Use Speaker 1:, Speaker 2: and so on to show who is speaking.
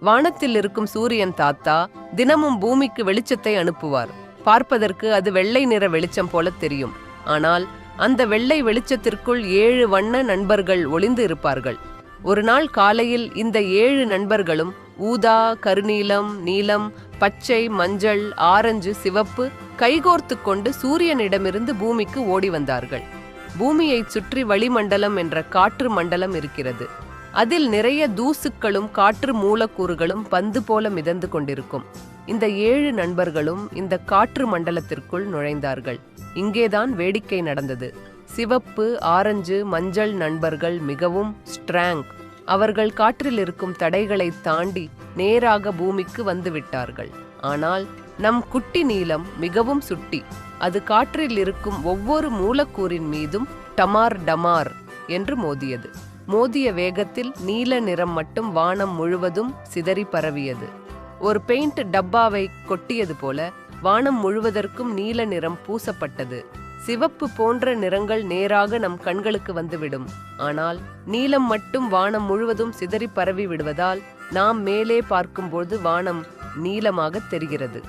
Speaker 1: வானத்தில் இருக்கும் சூரியன் தாத்தா தினமும் பூமிக்கு வெளிச்சத்தை அனுப்புவார். பார்ப்பதற்கு அது வெள்ளை நிற வெளிச்சம் போல தெரியும். ஆனால் அந்த வெள்ளை வெளிச்சத்திற்குள் 7 வண்ண நண்பர்கள் ஒளிந்து இருப்பார்கள். ஒரு நாள் காலையில் இந்த 7 நண்பர்களும் ஊதா, கருநீலம், நீலம், பச்சை, மஞ்சள், ஆரஞ்சு, சிவப்பு கைகோர்த்து கொண்டு சூரியனிடமிருந்து பூமிக்கு ஓடி வந்தார்கள். பூமியைச் சுற்றி வளிமண்டலம் என்ற காற்று மண்டலம் இருக்கிறது. அதில் நிறைய தூசுக்களும் காற்று மூலக்கூறுகளும் பந்து போல மிதந்து கொண்டிருக்கும். இந்த 7 நண்பர்களும் இந்த காற்று மண்டலத்திற்குள் நுழைந்தார்கள். இங்கேதான் வேடிக்கை நடந்தது. சிவப்பு, ஆரஞ்சு, மஞ்சள் நண்பர்கள் மிகவும் ஸ்ட்ராங். அவர்கள் காற்றில் இருக்கும் தடைகளை தாண்டி நேராக பூமிக்கு வந்து விட்டார்கள். ஆனால் நம் குட்டி நீலம் மிகவும் சுட்டி. அது காற்றில் இருக்கும் ஒவ்வொரு மூலக்கூறின் மீதும் டமார் டமார் என்று மோதியது. மோதிய வேகத்தில் நீல நிறம் மட்டும் வானம் முழுவதும் சிதறி பரவியது. ஒரு பெயிண்ட் டப்பாவை கொட்டியது போல வானம் முழுவதற்கும் நீல நிறம் பூசப்பட்டது. சிவப்பு போன்ற நிறங்கள் நேராக நம் கண்களுக்கு வந்துவிடும். ஆனால் நீலம் மட்டும் வானம் முழுவதும் சிதறி பரவி விடுவதால் நாம் மேலே பார்க்கும்போது வானம் நீலமாக தெரிகிறது.